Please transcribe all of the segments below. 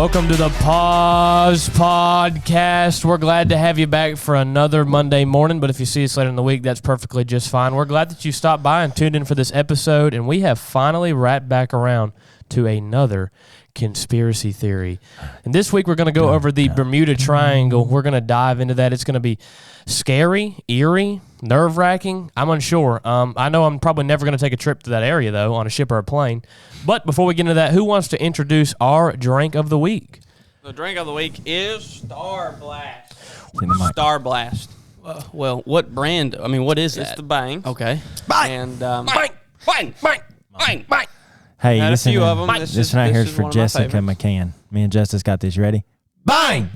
Welcome to the Pause Podcast. We're glad to have you back for another Monday morning, but if you see us later in the week, that's perfectly just fine. We're glad that you stopped by and tuned in for this episode, and we have finally wrapped back around to another conspiracy theory. And this week, we're going to go over the Bermuda Triangle. We're going to dive into that. It's going to be scary, eerie, nerve-wracking. I'm unsure. I know I'm probably never going to take a trip to that area, though, on a ship or a plane. But before we get into that, who wants to introduce our drink of the week? The drink of the week is Star Blast. Star Blast. Well, what brand? I mean, what is that? It's the Bang. Okay. And Bang. Hey, had a listen, few of them. This right here is for one of my Jessica favorites. McCann. Me and Justice got this ready. Bang!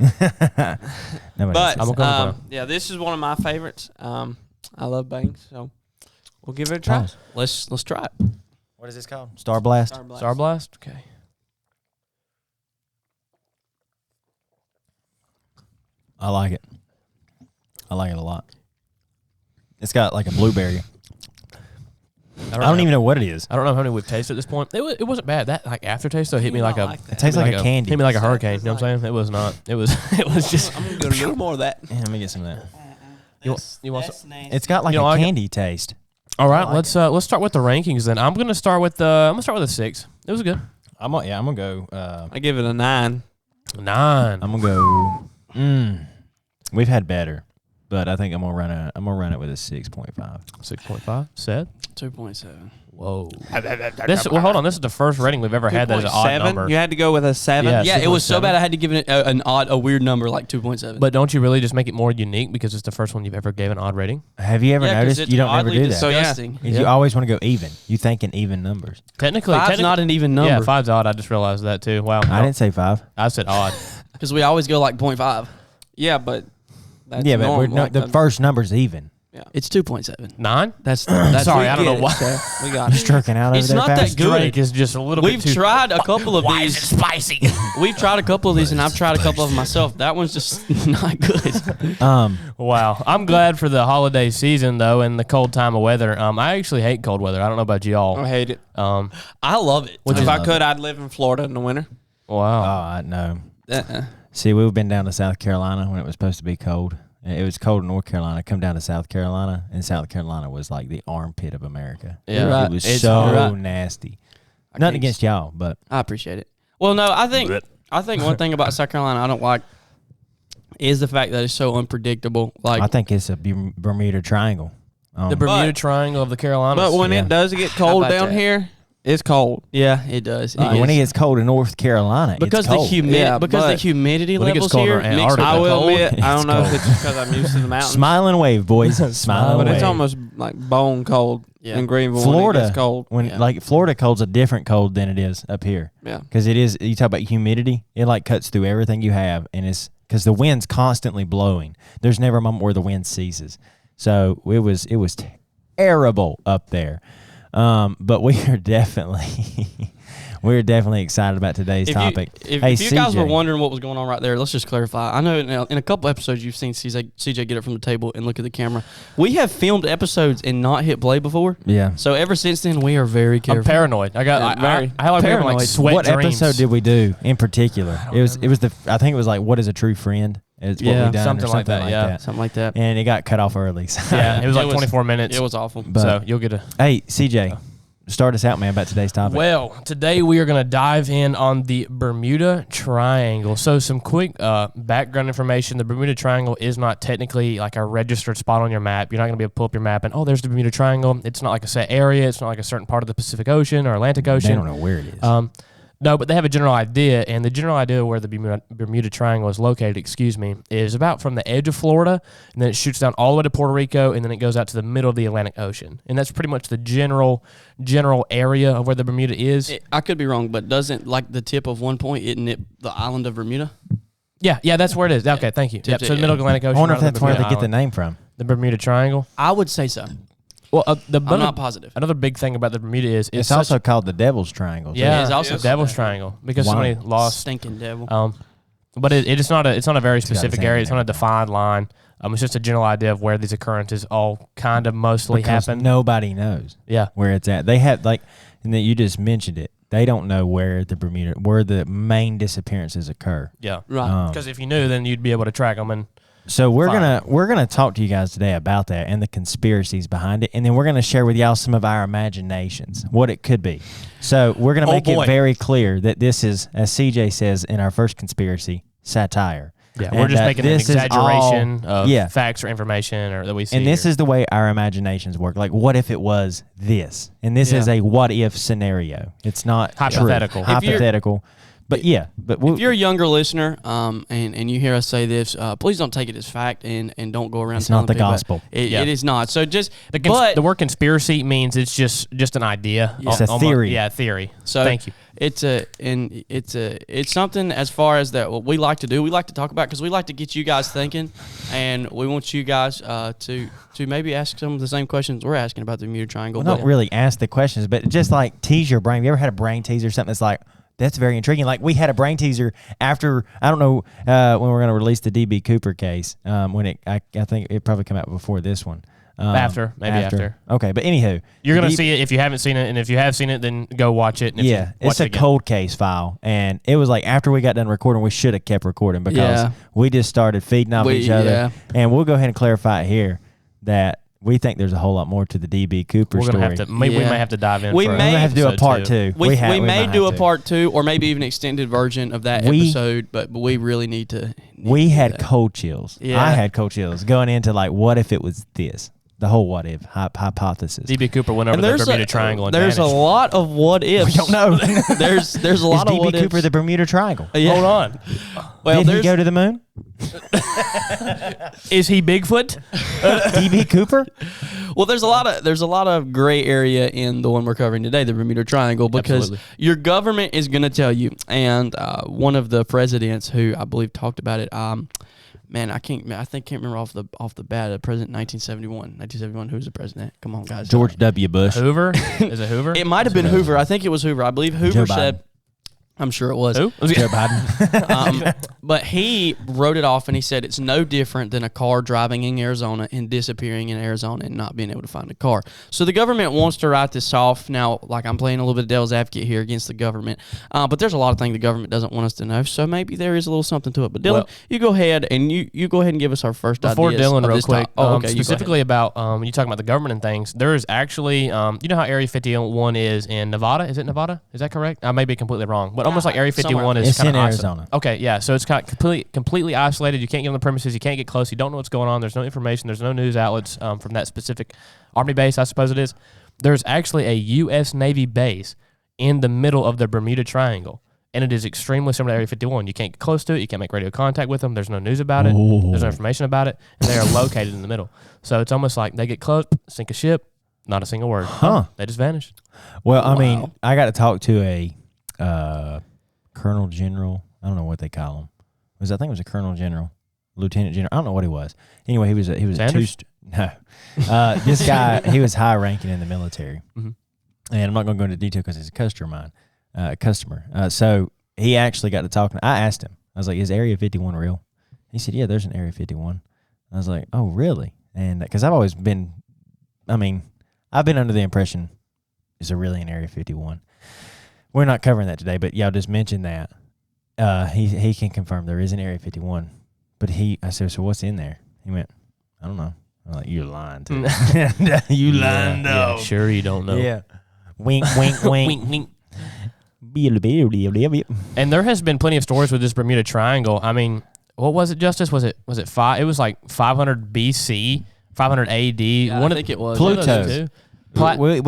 Nobody But else. yeah, this is one of my favorites. I love Bang, so we'll give it a try. Pause. Let's try it. What is this called? Star Blast. Star Blast? Okay. I like it. I like it a lot. It's got like a blueberry. I don't even know what it is. I don't know how many we've tasted at this point. It wasn't bad. That like aftertaste though hit me like a. It tastes like a candy. Hit me like a hurricane. You know what I'm saying? It was not. It was just. I'm gonna get a little more of that. Yeah, let me get some of that. You want some? It's got like You know, a I- candy taste. All right, like let's start with the rankings then. I'm gonna start with a 6. It was good. I'm gonna go. I give it a 9. 9. I'm gonna go. We've had better, but I think I'm gonna run it with a 6.5. 6.5. Said. 2.7. Whoa. Hold on. This is the first rating we've ever had that is an odd number. You had to go with a 7. Yeah. Yeah, it was so 2.7. bad I had to give it a weird number like 2.7. But don't you really just make it more unique because it's the first one you've ever gave an odd rating? Have you ever Yeah, 'cause noticed it's you don't ever oddly do that? So, yeah. disgusting. You always want to go even. You think in even numbers. Technically, Five's not an even number. Yeah, 5's odd. I just realized that too. Wow. I didn't say 5. I said odd. Because we always go like 0.5. Yeah, but that's Yeah, but normal. the first number's even. It's 2.7. 9? That's Sorry, I don't know why. we got You it. stroking out over It's there not fast? that good. Drake is just a little We've bit too. tried a couple of Why is these. it spicy? We've tried a couple of these, and I've tried a couple of them myself. That one's just not good. Wow. I'm glad for the holiday season though, and the cold time of weather. I actually hate cold weather. I don't know about y'all. I hate it. I love it. If I could, I'd live in Florida in the winter. Wow. I know. Uh-uh. See, we've been down to South Carolina when it was supposed to be cold. It was cold in North Carolina. Come down to South Carolina, and South Carolina was like the armpit of America. Yeah. It was It's so right. nasty. Nothing against y'all, but I appreciate it. Well, no, I think one thing about South Carolina I don't like is the fact that it's so unpredictable. Like I think it's a Bermuda Triangle. The Bermuda Triangle of the Carolinas. But when it does get cold about down that? here, it's cold. yeah, it does. when it gets cold in North Carolina, because it's cold. Yeah, the but humidity when it gets levels colder here in mixed with Antarctica, I the will cold. admit, I don't know if cold. it's because I'm used to the mountains. Smile and wave, boys. Smile and But wave. it's almost like bone cold in Greenville when it Florida, gets cold. like Florida cold's a different cold than it is up here. Yeah. Because it is, you talk about humidity, it like cuts through everything you have, and it's because the wind's constantly blowing. There's never a moment where the wind ceases. So it was terrible up there. But we are definitely excited about today's topic. If you guys CJ. were wondering what was going on right there, let's just clarify. I know in a couple episodes you've seen CJ get up from the table and look at the camera. We have filmed episodes and not hit play before. Yeah. So ever since then, we are very careful. I'm paranoid. I got I have like paranoid. sweat What dreams. episode did we do in particular? It was I think it was like, what is a true friend? It's what Yeah, we done, something or like something that, yeah. Something like that. And it got cut off early. So. Yeah, it was like It was- 24 minutes. It was awful. But- so you'll get a. Hey, CJ, start us out, man, about today's topic. Well, today we are going to dive in on the Bermuda Triangle. So some quick background information. The Bermuda Triangle is not technically like a registered spot on your map. You're not going to be able to pull up your map and, oh, there's the Bermuda Triangle. It's not like a set area. It's not like a certain part of the Pacific Ocean or Atlantic Ocean. They don't know where it is. No, but they have a general idea, and the general idea where the Bermuda Triangle is located, is about from the edge of Florida, and then it shoots down all the way to Puerto Rico, and then it goes out to the middle of the Atlantic Ocean. And that's pretty much the general area of where the Bermuda is. I could be wrong, but doesn't like the tip of one point, isn't it the island of Bermuda? Yeah, that's where it is. Okay, thank you. Yep, so the middle of the Atlantic Ocean. I wonder if right on that's where they Bermuda get the Island. name from. The Bermuda Triangle. I would say so. Well, I'm not positive. Another big thing about the Bermuda is It's also called the Devil's Triangle. too. yeah, It is also the Devil's Triangle because somebody lost. Stinking devil. But it's not a very specific same area. It's name. not a defined line. It's just a general idea of where these occurrences all kind of mostly Because happen. nobody knows Yeah. where it's at. They have and then you just mentioned it. They don't know where the main disappearances occur. Yeah. Right. Because if you knew, then you'd be able to track them. And So we're gonna talk to you guys today about that and the conspiracies behind it, and then we're gonna share with y'all some of our imaginations, what it could be. So we're gonna make it very clear that this is, as CJ says in our first conspiracy, satire. yeah, And we're just that making an this is exaggeration all- of yeah. facts or information or that we see. And this here. is the way our imaginations work. Like, what if it was this? And this is a what if scenario. It's not Hypothetical. true. Hypothetical. But yeah, but If you're a younger listener, and you hear us say this, please don't take it as fact and don't go around. It's telling not the people gospel. It Yeah. is not. So just the word conspiracy means it's just an idea. It's a theory. Yeah, theory. So thank you. It's something as far as that what we like to do. We like to talk about because we like to get you guys thinking, and we want you guys to maybe ask some of the same questions we're asking about the Bermuda Triangle. Well, not really ask the questions, but just like tease your brain. Have you ever had a brain teaser or something that's like, that's very intriguing. Like, we had a brain teaser after, I don't know, when we're going to release the DB Cooper case, when I think it probably came out before this one. After. Okay, but anywho. You're going to see it if you haven't seen it, and if you have seen it, then go watch it. And if Yeah, you watch it's it a again. cold case file, and it was like after we got done recording, we should have kept recording because Yeah. we just started feeding off each other. Yeah. And we'll go ahead and clarify it here that we think there's a whole lot more to the DB Cooper We're story. going to have to, we Yeah. may have to dive in. We for may We're gonna have to do a episode part two. We may might do have a to. part 2 or maybe even extended version of that episode, but we really need to. We had cold chills. Yeah. I had cold chills going into like, what if it was this? The whole what if hypothesis. DB Cooper went over And the there's Bermuda Triangle and there's a vanished. lot of what ifs. We don't know. there's a Is lot of DB what Cooper ifs. the Bermuda Triangle? Yeah. Hold on. Well, Did he there's go to the moon? Is he Bigfoot? DB Cooper? Well, there's a lot of gray area in the one we're covering today, the Bermuda Triangle, because Absolutely. your government is going to tell you. And one of the presidents who I believe talked about it, man, I can't remember off the bat. President 1971. Who was the president? Come on, guys. George W. Bush. Hoover? Is it Hoover? It might have been Hoover. I think it was Hoover. I believe Hoover Joe said. I'm sure it was. Who? Joe Biden. But he wrote it off and he said it's no different than a car driving in Arizona and disappearing in Arizona and not being able to find a car. So the government wants to write this off. Now, like, I'm playing a little bit of devil's advocate here against the government, but there's a lot of things the government doesn't want us to know. So maybe there is a little something to it. But Dylan, Well, you go ahead and you go ahead and give us our first Before ideas Dylan, of real this quick, Oh, okay. You go ahead. specifically about you talking about the government and things. There is actually, you know how Area 51 is in Nevada? Is it Nevada? Is that correct? I may be completely wrong, but almost like Area 51 is It's kind in of Arizona. Okay, yeah. So it's kind of completely isolated. You can't get on the premises. You can't get close. You don't know what's going on. There's no information. There's no news outlets from that specific Army base, I suppose it is. There's actually a U.S. Navy base in the middle of the Bermuda Triangle. And it is extremely similar to Area 51. You can't get close to it. You can't make radio contact with them. There's no news about it. Ooh. There's no information about it. And they are located in the middle. So it's almost like they get close, sink a ship, not a single word. Huh. They just vanished. Well, I mean, Wow. I got to talk to a Colonel General. I don't know what they call him. I think it was a Colonel General, Lieutenant General. I don't know what he was. Anyway, he was a Sanders? no. This guy, he was high ranking in the military, Mhm. and I'm not going to go into detail because he's a customer of mine. So he actually got to talking. I asked him. I was like, "Is Area 51 real?" He said, "Yeah, there's an Area 51." I was like, "Oh, really?" And because I've always been, I've been under the impression is there really an Area 51. We're not covering that today, but y'all just mentioned that. He can confirm there is an Area 51. But I said, so what's in there? He went, I don't know. I'm like, you're lying to me. You lying, Yeah, sure you don't know. Yeah. Wink, wink, wink. Wink, wink. And there has been plenty of stories with this Bermuda Triangle. I mean, what was it, Justice? Was it five? It was like 500 BC, 500 AD. Yeah, One I of think it was. one of those Pluto. two. Plato.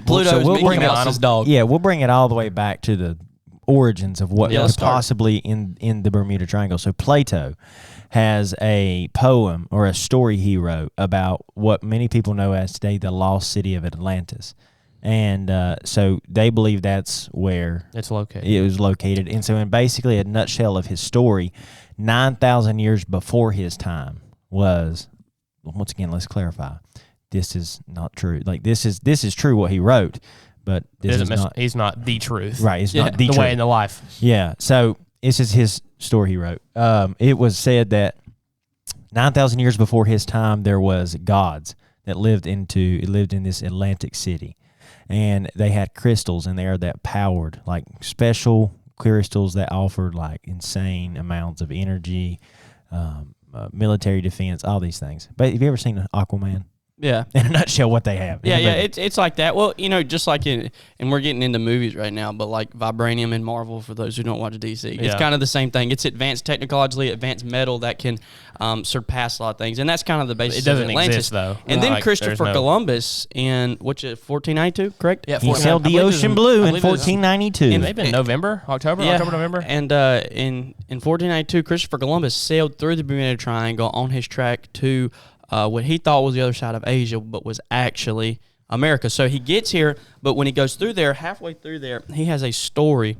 Pluto's So we'll Mickey bring Mouse's dog. Yeah, we'll bring it all the way back to the origins of what Yeah, was let's start. possibly in the Bermuda Triangle. So Plato has a poem or a story he wrote about what many people know as today the lost city of Atlantis. And so they believe that's where It's located. it was located. And so in basically a nutshell of his story, 9,000 years before his time was, once again, let's clarify, this is not true. Like this is true what he wrote, but this is not. He's not the truth. Right, it's not the the truth. way in the life. Yeah, so this is his story he wrote. It was said that 9,000 years before his time, there was gods that lived in this Atlantic city. and they had crystals in there that powered, like special crystals that offered like insane amounts of energy, military defense, all these things. But have you ever seen Aquaman? Yeah. In a nutshell, what they have. Yeah, it's like that. Well, just like and we're getting into movies right now, but like vibranium in Marvel, for those who don't watch DC, it's kind of the same thing. It's advanced technologically, advanced metal that can surpass a lot of things, and that's kind of the basis. It doesn't of Atlantis. exist though. And then Like, Christopher Columbus in 1492, correct? Yeah, He sailed the ocean blue in I believe it was 1492. maybe in November, October, November. And in 1492, Christopher Columbus sailed through the Bermuda Triangle on his track to what he thought was the other side of Asia, but was actually America. So he gets here, but when he goes through there, halfway through there, he has a story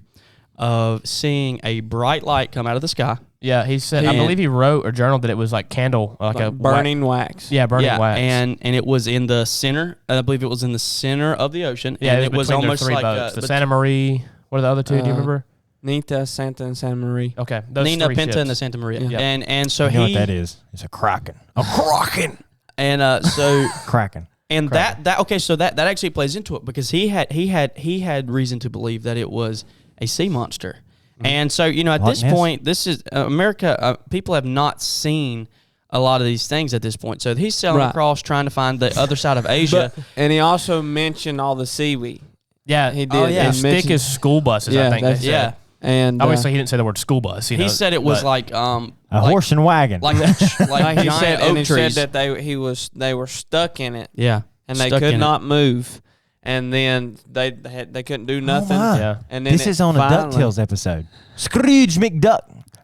of seeing a bright light come out of the sky. Yeah, he said. I believe he wrote or journaled that it was like candle, like a burning wax. Yeah, burning wax. and it was in the center. I believe it was in the center of the ocean. Yeah, and it was almost three like boats. The Santa Maria. What are the other two? Do you remember? Nita, Santa, and Santa Maria. Okay, those Nina, three Pinta, ships. and the Santa Maria. Yeah. And so You know what that is? It's a kraken. A kraken. And so Kraken. and that okay, so that actually plays into it because he had reason to believe that it was a sea monster. And so, at this point, this is America. People have not seen a lot of these things at this point. So he's sailing across, trying to find the other side of Asia. And he also mentioned all the seaweed. Yeah, he did. As thick as school buses. I think. They said. Yeah. And Obviously, he didn't say the word school bus. He said it was like a horse and wagon. like he giant said, oak and he trees. said that they were stuck in it. Yeah, and they stuck could in not move. And then they couldn't do nothing. Yeah. And then this is on a DuckTales episode. Scrooge McDuck.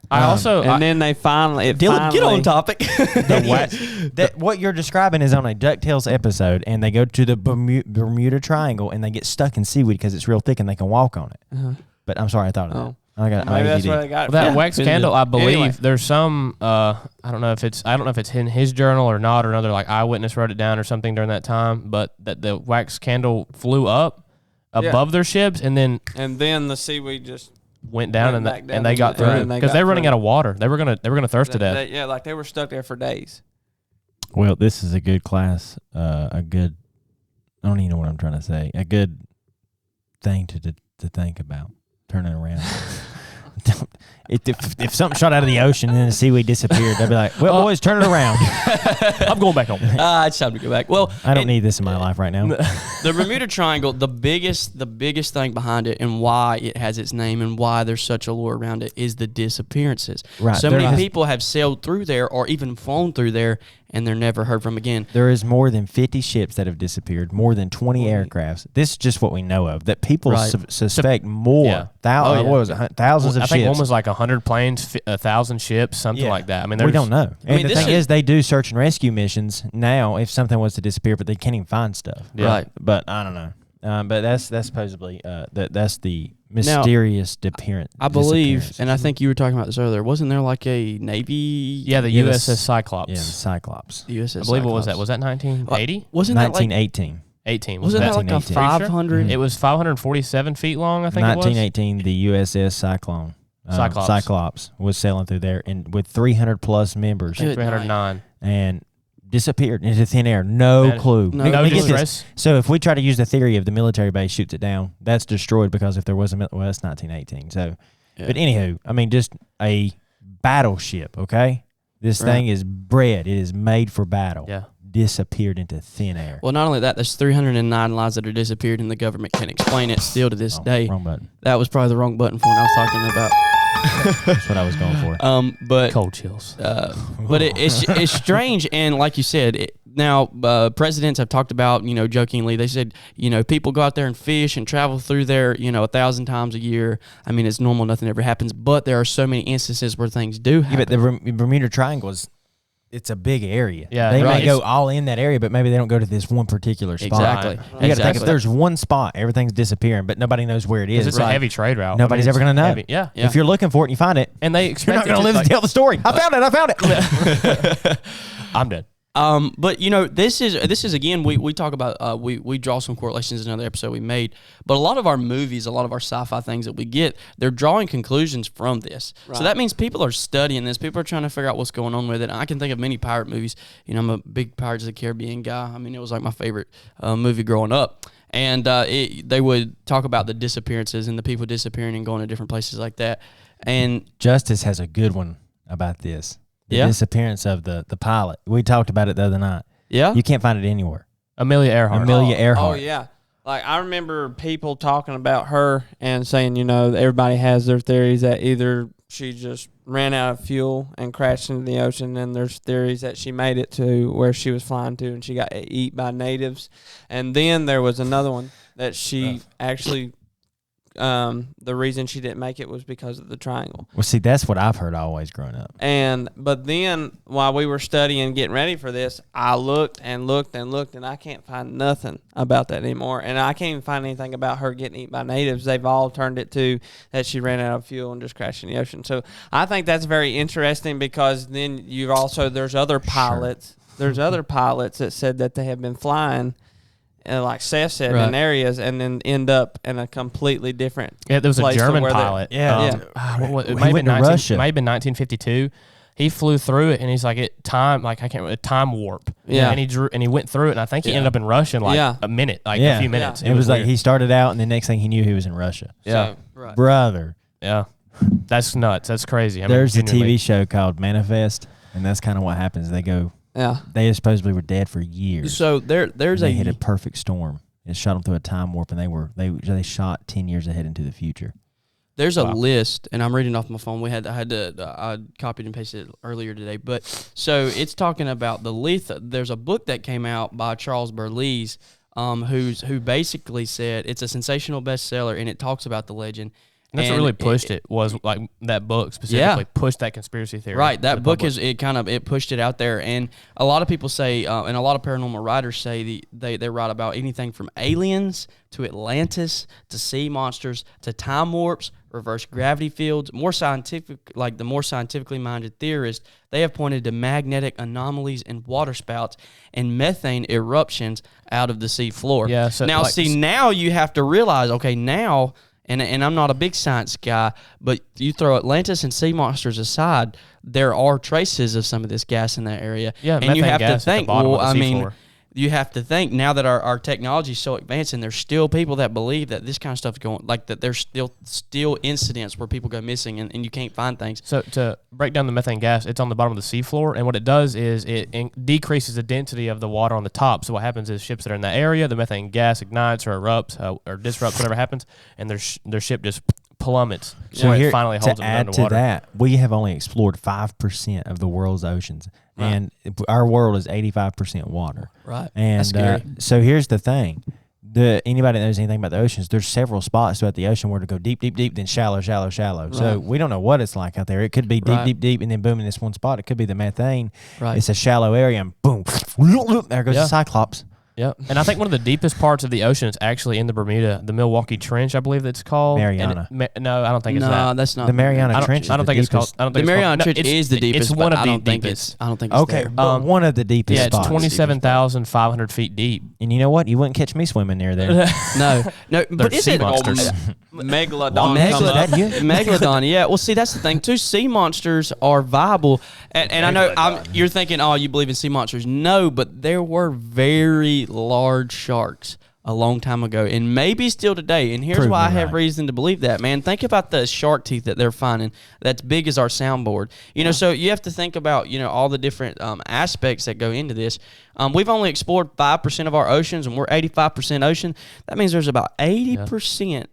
Then they finally. Dylan, get on topic. What you're describing is on a DuckTales episode, and they go to the Bermuda Triangle, and they get stuck in seaweed because it's real thick, and they can walk on it. But I'm sorry, I thought of that. I got Maybe that's ADD. where they got it. That from. wax candle, I believe Anyway. there's some. I don't know if it's in his journal or not, or another like eyewitness wrote it down or something during that time. But that the wax candle flew up above their ships and then the seaweed just went down went back down and they got and through then they because got they're running through. out of water. They were gonna thirst to death. Like they were stuck there for days. Well, this is a good class. I don't even know what I'm trying to say. A good thing to think about. Turning around. If something shot out of the ocean and then the seaweed disappeared, I'd be like, well, boys, turn it around. I'm going back home. It's time to go back. Well, I don't need this in my life right now. the Bermuda Triangle, the biggest thing behind it and why it has its name and why there's such a lore around it is the disappearances. Right. So many people have sailed through there or even flown through there and they're never heard from again. There is more than 50 ships that have disappeared, more than 20 aircrafts. This is just what we know of. That people suspect more. Yeah. What was it? Thousands of ships. I think one was like 100 planes, 1,000 ships, something like that. I mean, we don't know. And the thing is, they do search and rescue missions now if something was to disappear, but they can't even find stuff. Yeah. Right. But I don't know. But that's supposedly that's the mysterious disappearance. I believe, and I think you were talking about this earlier, wasn't there like a Navy? Yeah, the USS Cyclops. Yeah, the Cyclops. The USS I believe Cyclops. what was that? Was that 1980? Wasn't that like 1918. 18. Wasn't that like a 1918. 500? It was 547 feet long, I think it was. 1918, the USS Cyclops was sailing through there and with 300 plus members. 309. And disappeared into thin air. No clue. No Let me get distress. this. So if we try to use the theory of the military base shoots it down, that's destroyed because if there was it's 1918. So, but anywho, I mean, just a battleship. Okay, this thing is bred. It is made for battle. Yeah. Disappeared into thin air. Well, not only that, there's 309 lives that are disappeared, and the government can't explain it still to this day. Wrong button. That was probably the wrong button for what I was talking about. That's what I was going for. But Cold chills. but it's strange, and like you said, now presidents have talked about, jokingly, they said, people go out there and fish and travel through there, 1,000 times a year. I mean, it's normal, nothing ever happens, but there are so many instances where things do happen. Yeah, but the Bermuda Triangle it's a big area. Yeah, they right. may go all in that area, but maybe they don't go to this one particular spot. Exactly. You got to think if there's one spot, everything's disappearing, but nobody knows where it is. It's a heavy trade route. Nobody's ever going to know. Heavy. Yeah. If you're looking for it and you find it, And they you're expect not going to live to tell the story. I found it. I'm dead. But this is again, we talk about we draw some correlations in another episode we made, but a lot of our movies, a lot of our sci-fi things that we get, they're drawing conclusions from this. Right. So that means people are studying this. People are trying to figure out what's going on with it. And I can think of many pirate movies. I'm a big Pirates of the Caribbean guy. I mean, it was like my favorite movie growing up. and they would talk about the disappearances and the people disappearing and going to different places like that. And Justice has a good one about this. The disappearance of the pilot. We talked about it the other night. Yeah, You can't find it anywhere. Amelia Earhart. Amelia Earhart. Oh yeah. Like I remember people talking about her and saying, everybody has their theories that either she just ran out of fuel and crashed into the ocean, and there's theories that she made it to where she was flying to and she got eaten by natives. And then there was another one that she actually the reason she didn't make it was because of the triangle. Well, see, that's what I've heard always growing up. But then while we were studying, getting ready for this, I looked and looked and looked, and I can't find nothing about that anymore. And I can't even find anything about her getting eaten by natives. They've all turned it to that she ran out of fuel and just crashed in the ocean. So I think that's very interesting, because then there's other pilots. There's other pilots that said that they have been flying, like Seth said, in areas, and then end up in a completely different. Yeah, there was a place German where pilot. It It He went to Russia. Might have been 1952. He flew through it, and he's like, I can't remember, time warp. Yeah. And he went through it, and I think he ended up in Russia in a minute, a few minutes. It was like he started out, and the next thing he knew, he was in Russia. Yeah. Brother. Yeah. That's nuts. That's crazy. There's a TV show called Manifest, and that's kind of what happens. They go, they supposedly were dead for years. So they hit a perfect storm. It shot them through a time warp, and they shot 10 years ahead into the future. There's a list, and I'm reading off my phone. I copied and pasted it earlier today, but so it's talking about the lethal. There's a book that came out by Charles Burlees, who basically said it's a sensational bestseller, and it talks about the legend. And that's what really pushed it was like that book specifically pushed that conspiracy theory. Right, that book it pushed it out there, and a lot of people say, and a lot of paranormal writers say they write about anything from aliens to Atlantis to sea monsters to time warps, reverse gravity fields. The more scientifically minded theorists, they have pointed to magnetic anomalies in water spouts and methane eruptions out of the sea floor. Yeah. So now you have to realize, okay, now. And I'm not a big science guy, but you throw Atlantis and sea monsters aside, there are traces of some of this gas in that area. Yeah, and you have to think, floor. You have to think now that our technology is so advanced, and there's still people that believe that this kind of stuff is going, like that there's still incidents where people go missing and you can't find things. So to break down the methane gas, it's on the bottom of the seafloor, and what it does is it decreases the density of the water on the top. So what happens is ships that are in that area, the methane gas ignites or erupts or disrupts, whatever happens, and their ship just plummets. So it finally holds them underwater. To add to that, we have only explored 5% of the world's oceans. Right. And our world is 85% water. Right. And that's scary. So here's the thing. Anybody that knows anything about the oceans, there's several spots throughout the ocean where to go deep, deep, deep, then shallow, shallow, shallow. Right. So we don't know what it's like out there. It could be deep, deep, deep, and then boom in this one spot. It could be the methane. Right. It's a shallow area, and boom, there goes the Cyclops. Yep. And I think one of the deepest parts of the ocean is actually in the Bermuda, the Milwaukee Trench, I believe that's called. Mariana. No, I don't think it's that. No, that's not. The Mariana Trench. I don't think it's called. The Mariana Trench is the deepest. It's one of the deepest. I don't think it's there. But one of the deepest spots. Yeah, it's 27,500 feet deep. And you know what? You wouldn't catch me swimming near there. No. But is it monsters? Megalodon. Megalodon, yeah. Well, see, that's the thing, too. Sea monsters are viable. And I know you're thinking, you believe in sea monsters. No, but there were very large sharks a long time ago, and maybe still today. And here's why I have reason to believe that, man. Think about the shark teeth that they're finding that's big as our soundboard. So you have to think about, all the different aspects that go into this. We've only explored 5% of our oceans, and we're 85% ocean. That means there's about 80%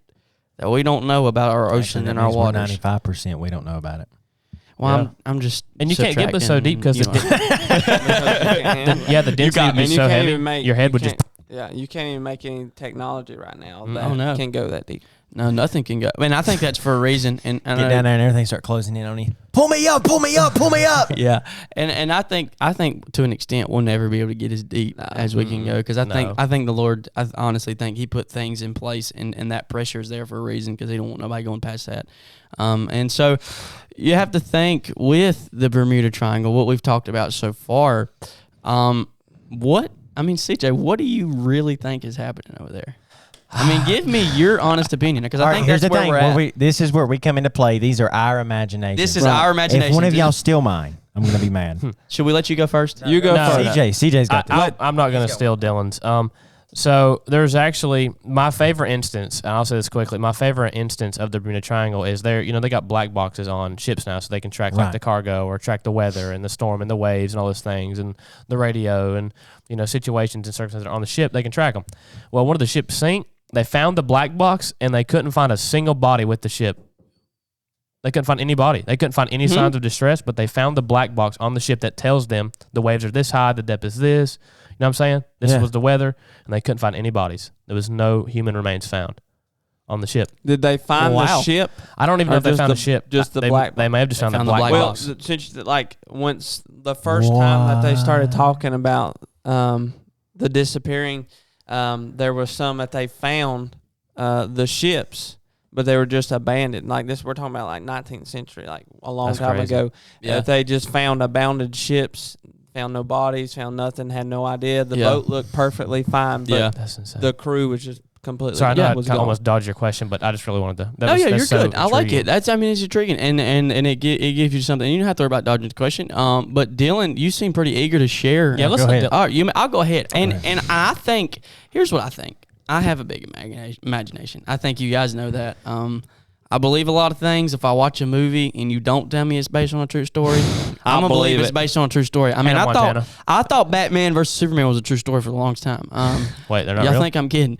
that we don't know about our ocean and our waters. 95% we don't know about it. Well, I'm just and you can't get this so deep because the density is so heavy. Your head would just. Yeah, you can't even make any technology right now that can go that deep. No, nothing can go. I mean, I think that's for a reason. And get down there and everything start closing in on you. Pull me up, pull me up, pull me up. Yeah, and I think to an extent we'll never be able to get as deep as we can go, because I think the Lord, I honestly think He put things in place, and that pressure is there for a reason, because He don't want nobody going past that. And so you have to think with the Bermuda Triangle, what we've talked about so far. CJ, what do you really think is happening over there? I mean, give me your honest opinion, because I think that's where we're at. This is where we come into play. These are our imaginations. This is our imagination. If one of y'all steal mine, I'm going to be mad. Should we let you go first? You go first. CJ's got this. I'm not going to steal Dylan's. So there's actually my favorite instance, and I'll say this quickly. My favorite instance of the Bermuda Triangle is they got black boxes on ships now, so they can track like the cargo or track the weather and the storm and the waves and all those things and the radio and situations and circumstances on the ship. They can track them. Well, one of the ships sank. They found the black box and they couldn't find a single body with the ship. They couldn't find any body. They couldn't find any signs of distress, but they found the black box on the ship that tells them the waves are this high, the depth is this. You know what I'm saying? This was the weather, and they couldn't find any bodies. There was no human remains found on the ship. Did they find the ship? I don't even know if they found the ship. Just the black box. They may have just found the black box. Well, since once the first time that they started talking about the disappearing, there was some that they found the ships. But they were just abandoned. Like this, we're talking about like 19th century, like a long time ago. Yeah. That they just found abandoned ships, found no bodies, found nothing, had no idea. The boat looked perfectly fine, but that's insane. The crew was just completely. Sorry, I know I almost dodged your question, but I just really wanted to. You're good. I like it. It's intriguing, and it gives you something. You don't have to worry about dodging the question. But Dylan, you seem pretty eager to share. Yeah, let's go ahead. All right, I'll go ahead. And I think here's what I think. I have a big imagination. I think you guys know that. I believe a lot of things. If I watch a movie and you don't tell me it's based on a true story, I'm gonna believe it's based on a true story. I mean, I thought Batman versus Superman was a true story for the longest time. Wait, they're not y'all real? think I'm kidding?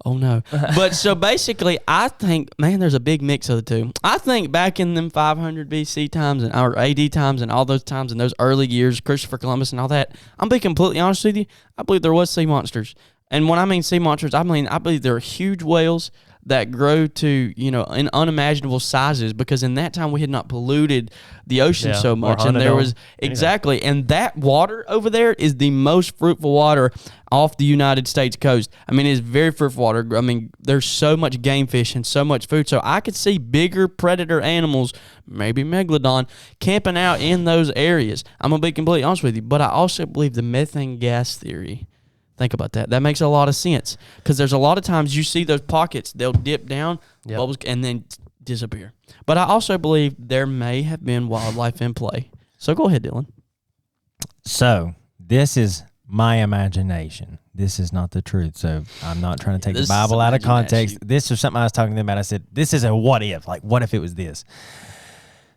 Oh no! But so basically, I think, man, there's a big mix of the two. I think back in them 500 BC times or AD times and all those times in those early years, Christopher Columbus and all that. I'm being completely honest with you. I believe there was sea monsters. And when I mean sea monsters, I believe there are huge whales that grow to, in unimaginable sizes, because in that time we had not polluted the ocean so much. And there was exactly, and that water over there is the most fruitful water off the United States coast. I mean, it's very fruitful water. I mean, there's so much game fish and so much food. So I could see bigger predator animals, maybe megalodon, camping out in those areas. I'm going to be completely honest with you. But I also believe the methane gas theory. Think about that. That makes a lot of sense, because there's a lot of times you see those pockets, they'll dip down, bubbles, and then disappear. But I also believe there may have been wildlife in play. So go ahead, Dylan. So this is my imagination. This is not the truth. So I'm not trying to take the Bible out of context. This is something I was talking to them about. I said, this is a what if. Like, what if it was this?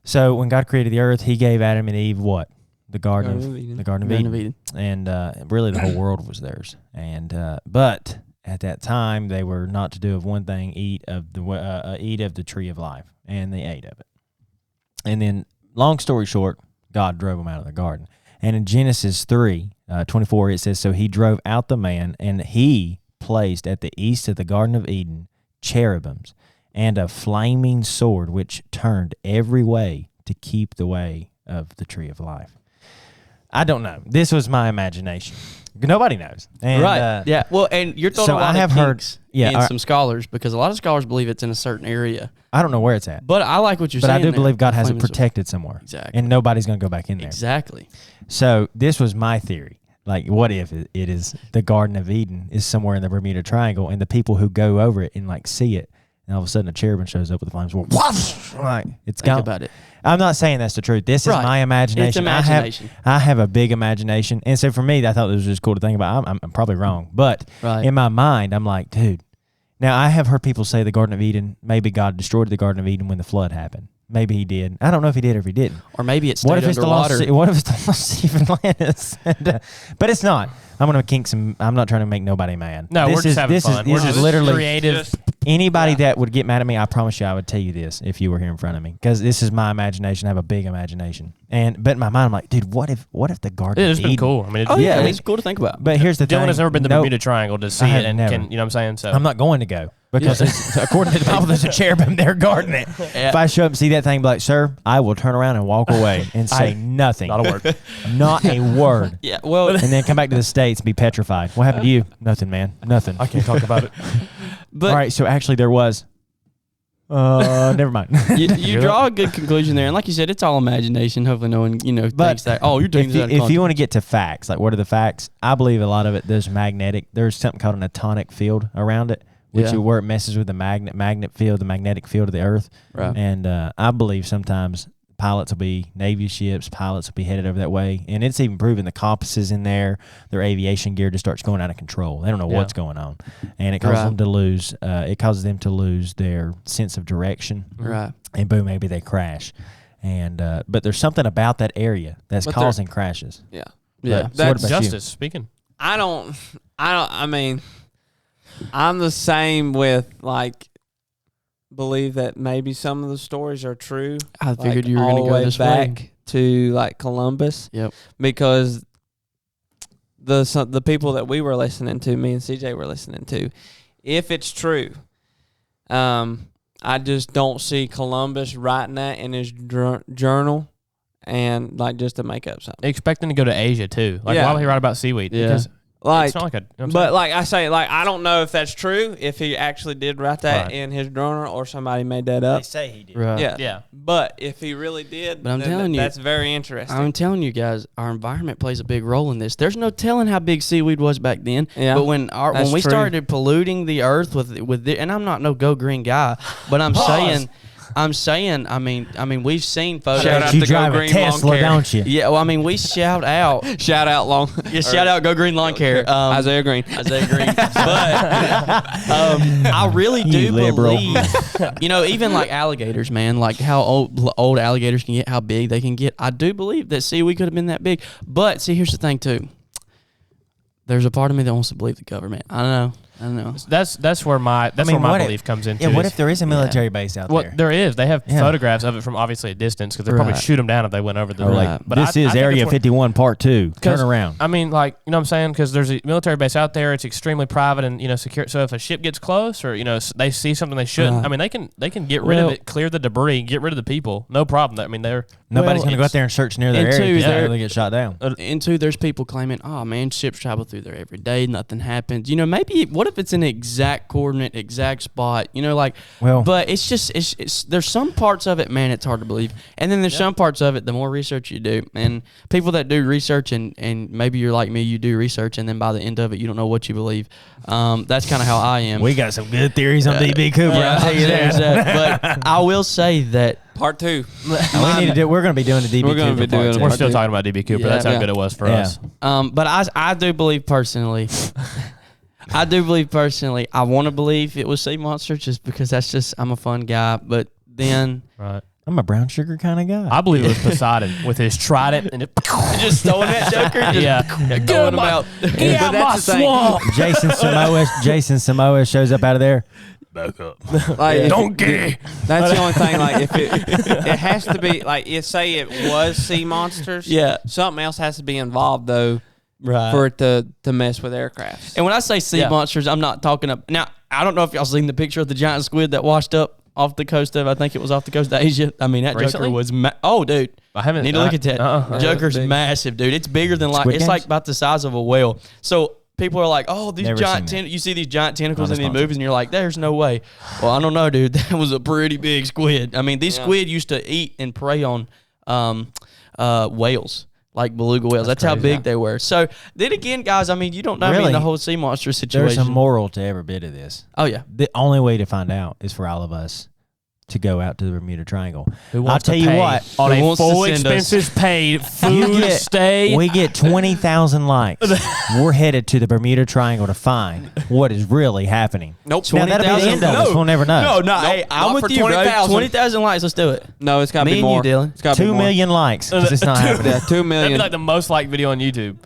So when God created the earth, he gave Adam and Eve what? The Garden of Eden. And really the whole world was theirs. And but at that time they were not to do of one thing, eat of the tree of life, and they ate of it. And then, long story short, God drove them out of the garden. And in Genesis 3:24, it says, so he drove out the man, and he placed at the east of the Garden of Eden cherubims and a flaming sword which turned every way to keep the way of the tree of life. I don't know. This was my imagination. Nobody knows. And, right. Yeah. Well, and you're throwing so a lot I have of heard in some scholars, because a lot of scholars believe it's in a certain area. I don't know where it's at. But I like what you're saying. saying. But I do believe God has it protected somewhere. Exactly. And nobody's going to go back in there. Exactly. So this was my theory. Like, what if it is the Garden of Eden is somewhere in the Bermuda Triangle, and the people who go over it and like see it, and all of a sudden a cherubim shows up with the flames. Well, like, it's gone. Think about it. I'm not saying that's the truth. This is my imagination. It's imagination. I have a big imagination. And so for me, I thought this was just cool to think about. I'm probably wrong. But in my mind, I'm like, dude. Now, I have heard people say the Garden of Eden, maybe God destroyed the Garden of Eden when the flood happened. Maybe he did. I don't know if he did or if he didn't. Or maybe it stayed underwater. What if it's the lost city of Atlantis? But it's not. I'm going to kink some. I'm not trying to make nobody mad. No, we're just having fun. This is literally creative. Anybody that would get mad at me, I promise you, I would tell you this if you were here in front of me, because this is my imagination. I have a big imagination, but in my mind, I'm like, dude, what if the Garden? It's been cool. I mean, it's cool to think about. But here's the thing: Dylan has never been to the Bermuda Triangle to see it, and can, you know what I'm saying? So I'm not going to go. Because according to the Bible, there's a cherubim there guarding it. Yeah. If I show up and see that thing, be like, sir, I will turn around and walk away and say nothing. Not a word. Not a word. Yeah, well. And then come back to the States and be petrified. What happened to you? Nothing, man. Nothing. I can't talk about it. But all right, so actually there was. Never mind. you draw a good conclusion there. And like you said, it's all imagination. Hopefully no one, thinks that, you're doing that. If you want to get to facts, like what are the facts? I believe a lot of it, there's something called an atonic field around it. Where it messes with the magnetic field of the earth. Right. And I believe sometimes pilots will be Navy ships, pilots will be headed over that way. And it's even proven the compasses in there, their aviation gear just starts going out of control. They don't know what's going on. And it causes them to lose, their sense of direction. Right. And boom, maybe they crash. And but there's something about that area that's causing crashes. Yeah. Yeah. But, so what That's about you? Justice speaking. I mean, I'm the same with like believe that maybe some of the stories are true. I figured like, you were all going to the go way this back way. to like Columbus. Yep. Because the people that we were listening to, me and CJ were listening to, if it's true, I just don't see Columbus writing that in his journal and like just to make up something. Expecting to go to Asia too. Like, Yeah. why would he write about seaweed? Yeah. Because Like, it's not like a. You know what I'm but saying? like I say, like I don't know if that's true. If he actually did write that Right. in his journal or somebody made that up. say he did. Right. Yeah, Yeah. But if he really did, But I'm then telling you, that's very interesting. I'm telling you guys, our environment plays a big role in this. There's no telling how big seaweed was back then. Yeah, But when that's we true. started polluting the earth with the, and I'm not no go green guy, but I'm saying, I mean, we've seen photos. Shout out You to Go drive a Green Lawn Tesla, Care. don't you? Yeah, well, I mean, we shout out. Shout out long. Yeah, shout out Go Green Lawn Care. Isaiah Green. Isaiah Green. But I really do You liberal. believe, even like alligators, man, like how old alligators can get, how big they can get. I do believe that seaweed could have been that big. But see, here's the thing too. There's a part of me that wants to believe the government. I don't know. That's where my I mean, where my what if- belief comes into. Yeah, what is- if there is a military base out Well, there? there is. They have Yeah. photographs of it from obviously a distance because they probably Right. shoot them down if they went over the. Or Right. like, But this I is think Area it's where- 51 Part 2. Turn 'Cause, around. I mean, like, you know what I'm saying? Because there's a military base out there. It's extremely private and, secure. So if a ship gets close or, they see something they shouldn't, Right. I mean, they can get rid of Well- it, clear the debris, get rid of the people. No problem. I mean, they're. Nobody's well, going to go out there and search near their and area two, because they're- they get shot down. And two, there's people claiming, oh man, ships travel through there every day, nothing happens. Maybe what if it's an exact coordinate, exact spot? Well- but it's just it's there's some parts of it, man, it's hard to believe, and then there's some parts of it. The more research you do, and people that do research, and maybe you're like me, you do research, and then by the end of it, you don't know what you believe. That's kind of how I am. We got some good theories on DB Cooper. I'll tell you There's that. that. But I will say that. Part 2. We're going to be doing the DB We're gonna Cooper be doing part it. two. We're still talking about DB Cooper. Yeah. That's how Yeah. good it was for Yeah. us. But I do believe personally. I do believe personally. I want to believe it was sea monster just because I'm a fun guy. But then Right. I'm a brown sugar kind of guy. I believe it was Poseidon with his trident and it. just throwing that joker, Yeah. throwing him out. Get out my that's the thing. swamp. Jason Samoa shows up out of there. Like, Donkey. That's the only thing. Like, if it has to be like, say it was sea monsters. Yeah. Something else has to be involved though Right. for it to mess with aircrafts. And when I say sea Yeah. monsters, I'm not talking up. Now, I don't know if y'all seen the picture of the giant squid that washed up off the coast of, I think it was off the coast of Asia. I mean, that Recently? joker was, oh, dude. I haven't. Need to look at that. Joker's Big. massive, dude. It's bigger than Squid it's Games? like about the size of a whale. So people are like, oh, these Never giant seen that. you see these giant tentacles Not in these responsible. movies, and you're like, there's no way. Well, I don't know, dude. That was a pretty big squid. I mean, these squid used to eat and prey on whales. Like beluga whales. That's how crazy. big they were. So then again, guys, I mean, you don't know me in Really? the whole sea monster There's situation. a moral to every bit of this. Oh yeah. The only way to find out is for all of us to go out to the Bermuda Triangle. Who I'll wants tell to you pay what. on Who a wants to full send us? expenses paid You food get- stay. We get 20,000 likes. We're headed to the Bermuda Triangle to find what is really happening. Nope. Now, that'll be the end of us. We'll never know. Hey, I'm not with for you, bro. 20,000. 20,000 likes. Let's do it. No, it's got to Me be and more. you, Dylan. It's got to be 2 more. million likes because it's not happening. Yeah, 2 That'd million. be like the most liked video on YouTube.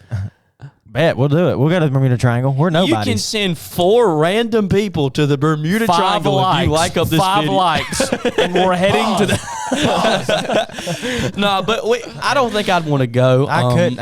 Bet we'll do it. We'll go to the Bermuda Triangle. We're You can nobodies. send 4 random people to the Bermuda 5 Triangle likes. if you like up this 5 video. likes, and we're heading to the. No, but I don't think I'd want to go. I couldn't.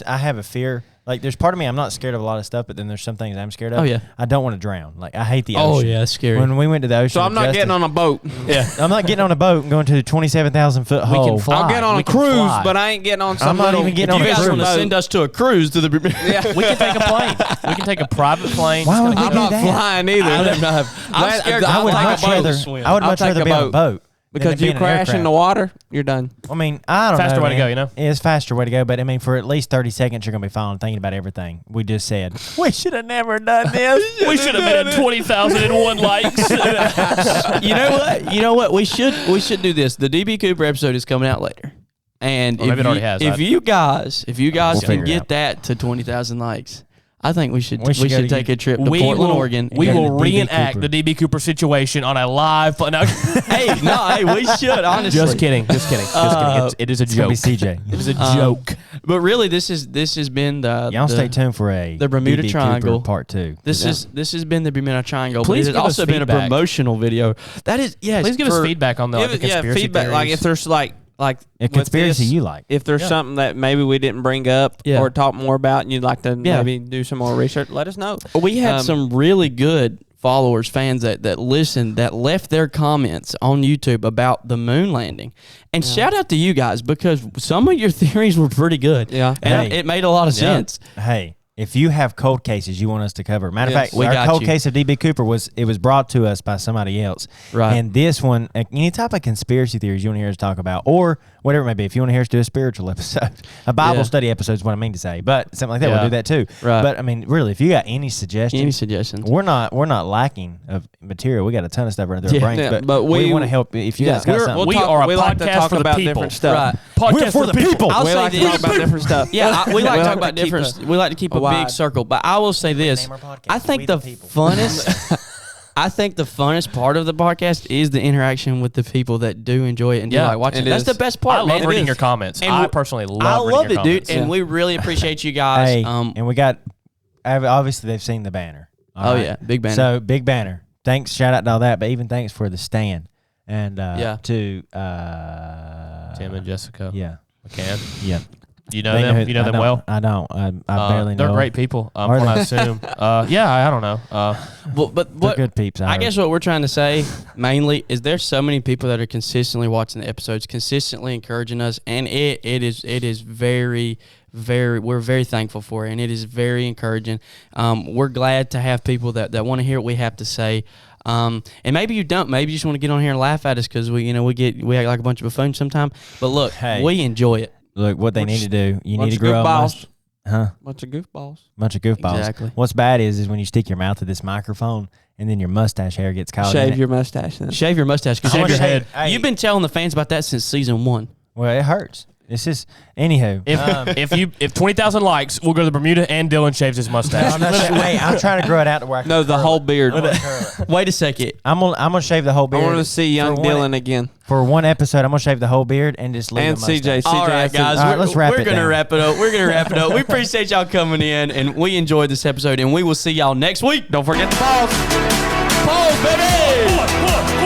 I have a fear. Like, there's part of me, I'm not scared of a lot of stuff, but then there's some things I'm scared of. Oh, yeah. I don't want to drown. Like, I hate the Oh ocean. yeah, it's scary. When we went to the ocean, So I'm not getting on a boat. Yeah. I'm not getting on a boat and going to the 27,000-foot hole. can fly. I'll get on We a can cruise, fly. but I ain't getting on some I'm not little. even getting you on a guys cruise. want to send us to a cruise to the Bermuda? Yeah. We can take a plane. We can take a private plane. Why would we I'm do not that? flying either. I'm scared. I I'll would take much a boat rather- to swim. I would I'll much take rather a be on a boat. boat. Because it you being an crash in aircraft. the water, you're done. I mean, I don't know. Faster way to man. go, you know? It's faster way to go, but I mean, for at least 30 seconds, you're gonna be falling, thinking about everything we just said. We should have never done this. We should have been at 20,001 likes. You know what? You know what? We should do this. The DB Cooper episode is coming out later, and Well, maybe it already has. If you guys We'll can figure it get out. that to 20,000 likes, I think we should We should go to take a trip to we Portland, will, Oregon. we and- will DB reenact Cooper. the DB Cooper situation on a live. No, hey, we should honestly. just kidding. Just kidding. It is a It's gonna be joke. CJ. It is a joke. But really, this has been Y'all stay tuned for the Bermuda DB Cooper Triangle. Part 2. This has been the Bermuda Triangle. Please but it give has us also been a feedback. promotional video. That is yes. Please give us for- feedback on the, Give the it- yeah, conspiracy feedback. Like theories. if there's like A with conspiracy this, you like. If there's Yeah. something that maybe we didn't bring up Yeah. or talk more about, and you'd like to Yeah. maybe do some more research, let us know. We had Um, some really good followers, fans that listened, that left their comments on YouTube about the moon landing. And shout out to you guys because some of your theories were pretty good. Yeah. And Hey. it made a lot of sense. Hey, if you have cold cases you want us to cover, matter of Yes. fact, We our got cold you. case of DB Cooper was brought to us by somebody else. Right. And this one, any type of conspiracy theories you want to hear us talk about, or whatever it may be, if you want to hear us do a spiritual episode, a Bible Yeah. study episode is what I mean to say, but something like that, Yeah. we'll do that too. Right. But I mean, really, if you got any suggestions, Any suggestions? we're not lacking of material. We got a ton of stuff running through Yeah. our brains, Yeah, but, but we we- want to help. If you guys got We're- something, we are a we like to podcast talk for the about people. different stuff. Right. Podcast for the people. I'll We say like to this. talk about different stuff. Yeah, we like to like talk to about keep different. a- We like to keep a wide- big circle, but I will say this: name our podcast, I think We the the People. funnest, I think the funnest part of the podcast is the interaction with the people that do enjoy it and do Yeah, like watching. it That's is. the best part. I love man. It reading is. your comments. And I we- personally love I reading love your it, comments. dude, and we really appreciate you guys. hey, and we got obviously they've seen the banner. All Oh right? yeah, big banner. So big banner. Thanks, shout out to all that, but even thanks for the stand and Yeah. to Tim and Jessica yeah, McCann. yeah. You know They them? who- You know I them don't- well? I don't. I barely know. They're great people, Are from what I they? assume. Yeah, I don't know. but They're what good peeps. I guess what we're trying to say mainly is there's so many people that are consistently watching the episodes, consistently encouraging us, and it is very, very, we're very thankful for it, and it is very encouraging. We're glad to have people that want to hear what we have to say. And maybe you don't. Maybe you just want to get on here and laugh at us because we act like a bunch of buffoons sometimes. But look, Hey. we enjoy it. Look, what they Bunch- need to do. You bunch need to of grow up. goofballs. Huh? Bunch of goofballs. Bunch of goofballs. Exactly. What's bad is when you stick your mouth to this microphone and then your mustache hair gets caught in Shave it. your mustache then. Shave your mustache. 'Cause Shave you've your been- head. Hey. You've been telling the fans about that since season 1. Well, it hurts. It's just anywho. If 20,000 likes, we'll go to Bermuda and Dylan shaves his mustache. Wait, I'm trying to grow it out to where I can No, the curl whole it. beard. I'm gonna curl it. Wait a second. I'm gonna shave the whole I beard. want to see young for one- Dylan again. For one episode, I'm gonna shave the whole beard and just leave And the mustache. CJ. All right, has to- guys. All right, let's wrap we're it gonna down. wrap it up. We're gonna wrap it up. We appreciate y'all coming in, and we enjoyed this episode. And we will see y'all next week. Don't forget the pause. Pause, baby.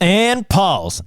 And pause.